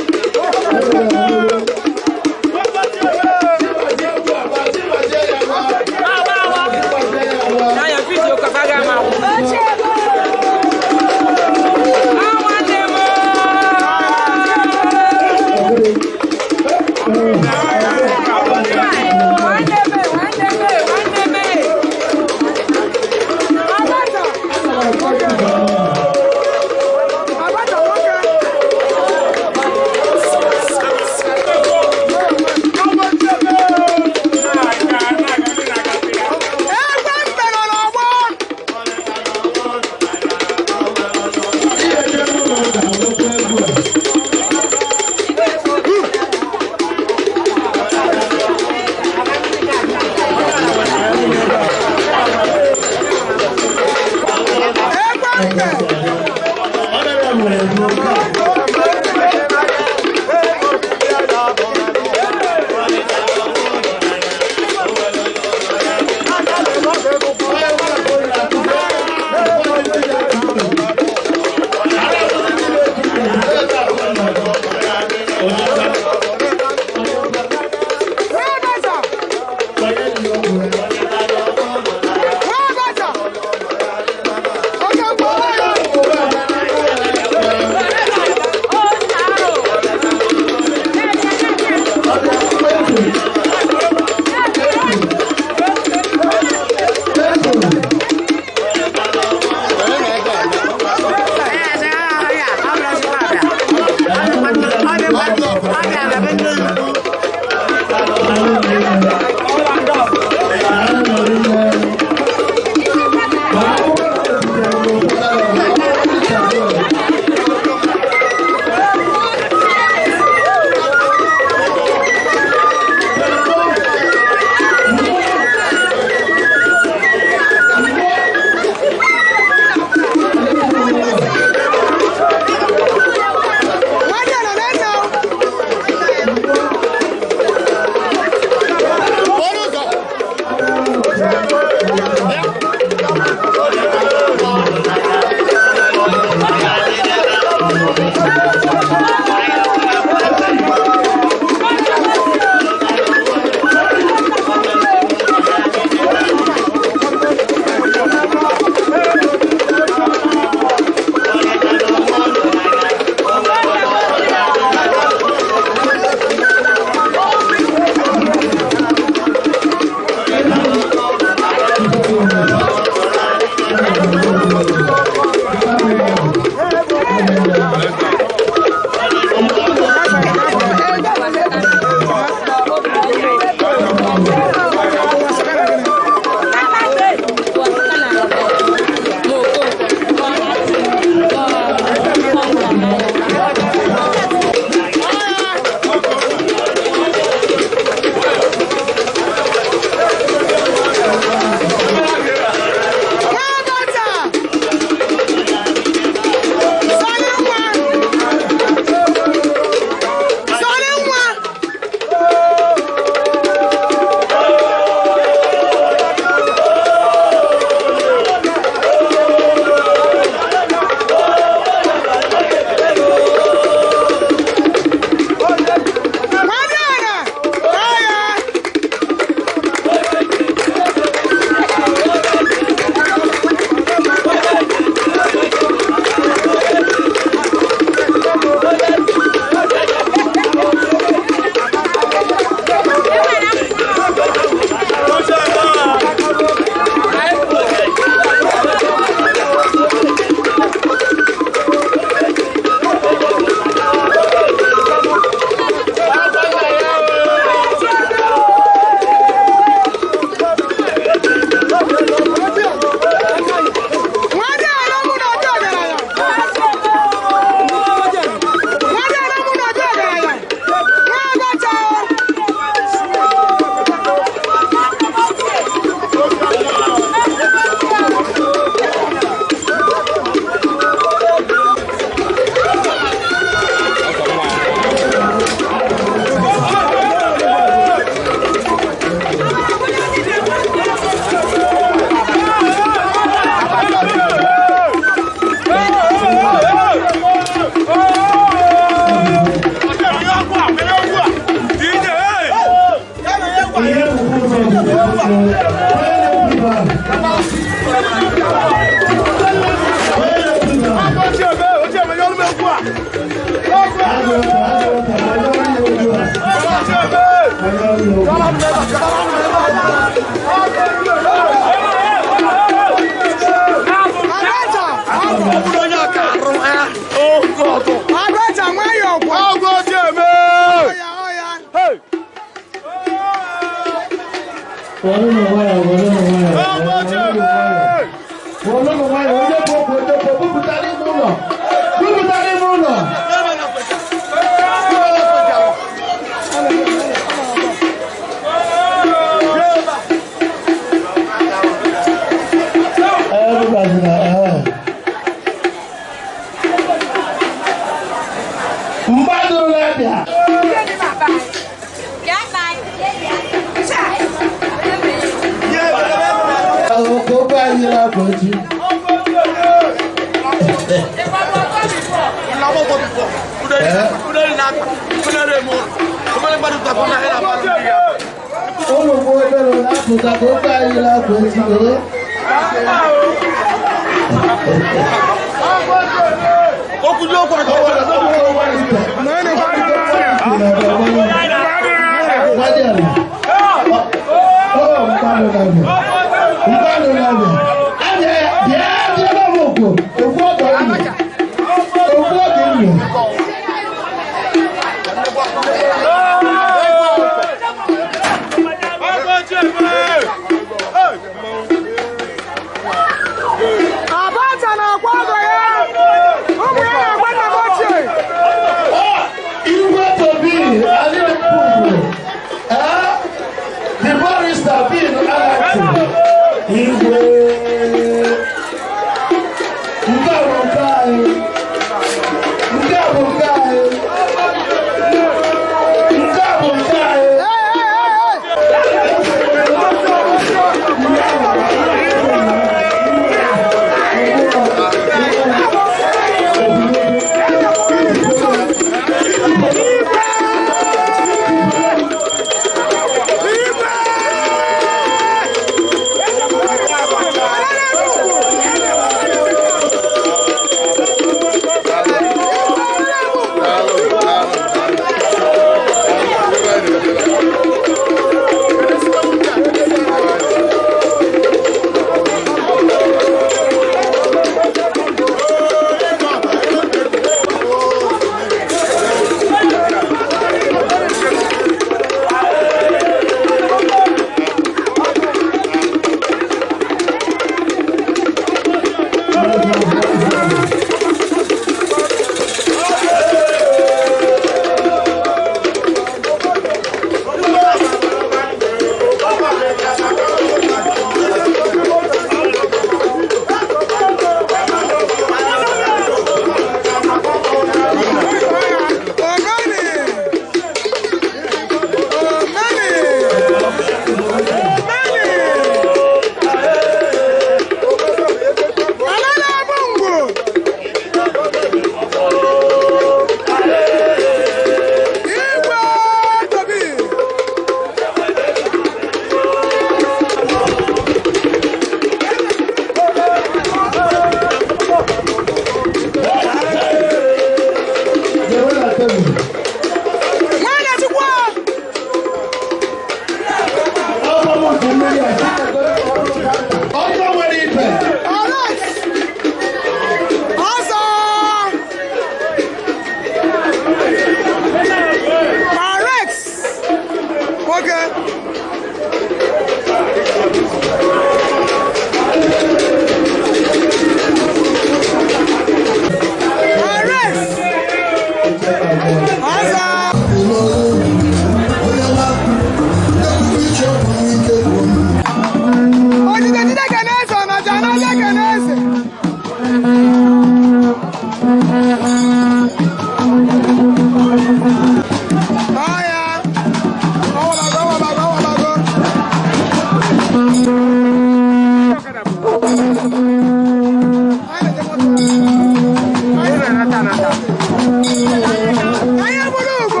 Aya bulugo.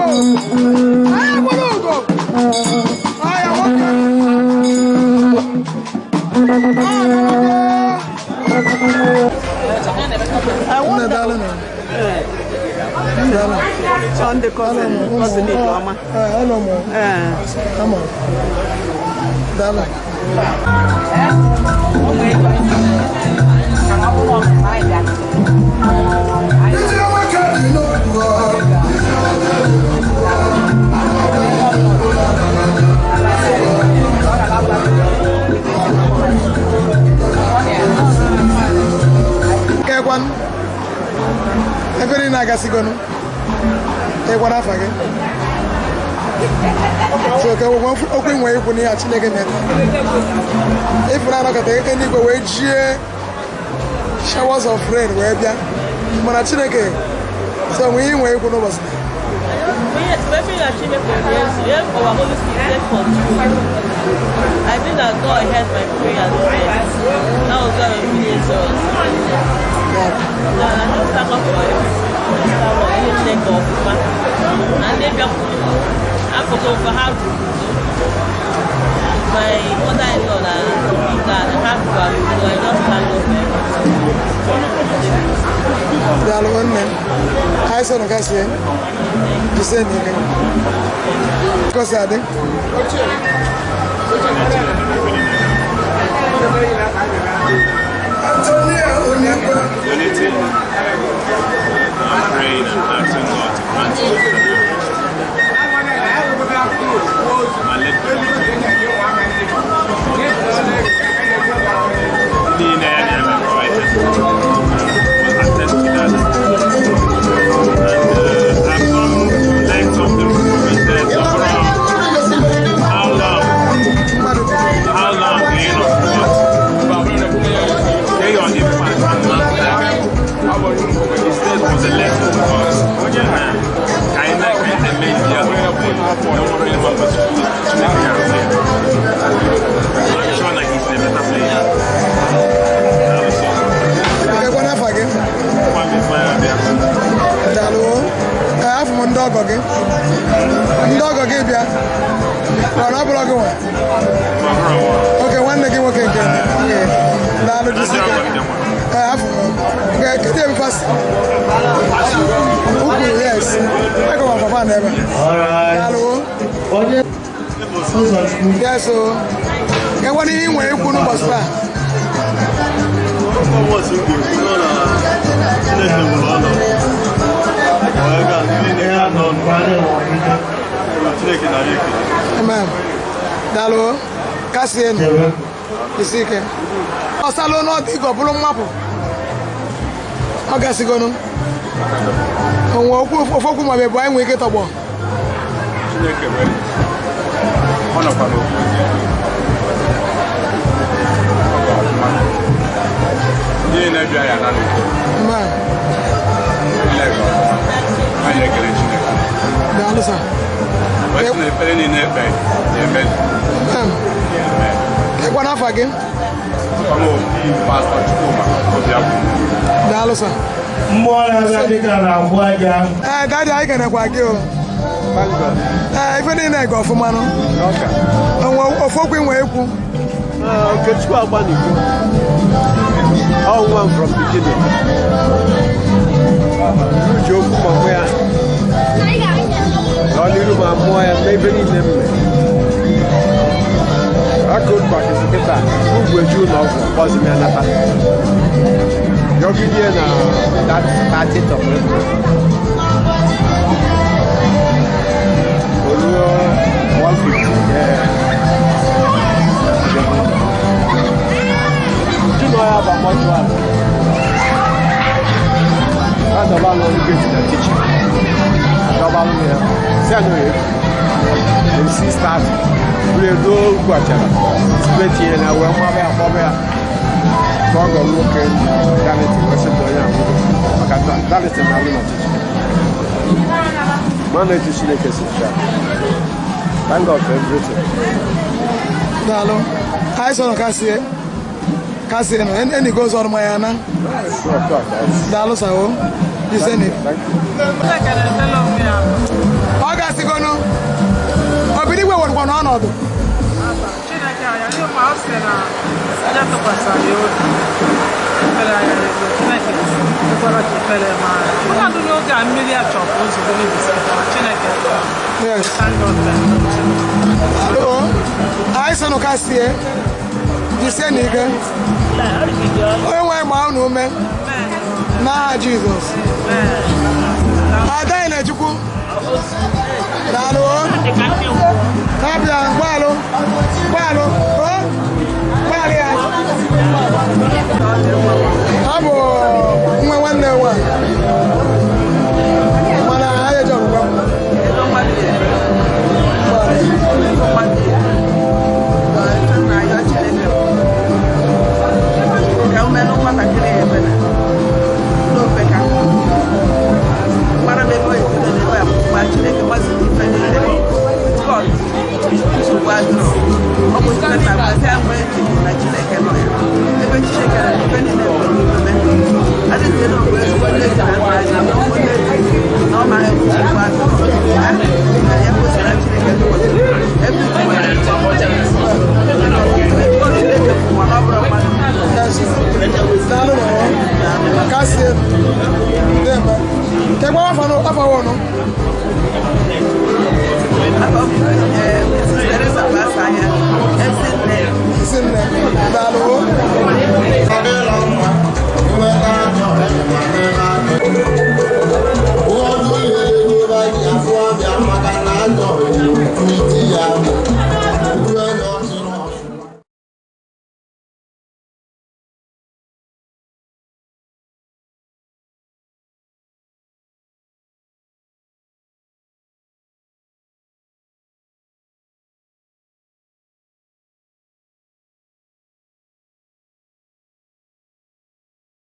Every night I see go no. Hey, what I forget. So okay, we open way when you actually get it. If we are not going to go away, showers of rain where we are. Man, actually get. So we way go no was. I think that God heard my prayers. That was what I really enjoyed. I just thank God for everything. And then I forgot for how my mother-in-law that I have value, so I just thank God for everything. I saw the guys here. You said anything? Because I think. Unity. I'm praying and asking God to grant my yes, so I want to hear where you put on bus. Amen. Dalo, Cassian, you see, Osalo not the Gobolo Mapo. Agasigono. And walk for my boy and we get a walk. Daddy, I can acquire you. Even in I go for Mano. And what folk we were. Get you up money. All one from beginning. You joke from where? Only room and more and maybe in them. I could practice a guitar. Who will you love for? Was me another? You're getting that it of it. 150, yeah. Do you know how much one? That's about when you get to the kitchen. About here. See, I know you. You see, start. We do what you split here and I will come here. Talk of looking, that is the question to you. That is the manage to make a situation. Thank God for everything. Dalo, I saw Cassie, and he goes on my Anna. Dalo, so you send it. August, you go no. I believe we want one another. I saw no cassia. You say nigga. Oh, my mom, no man. Nah, Jesus. I died at you. Nalo. Tabia, Balo. Balo. Oh, Balia. Abo, my one day one. Mana, I don't know. Everything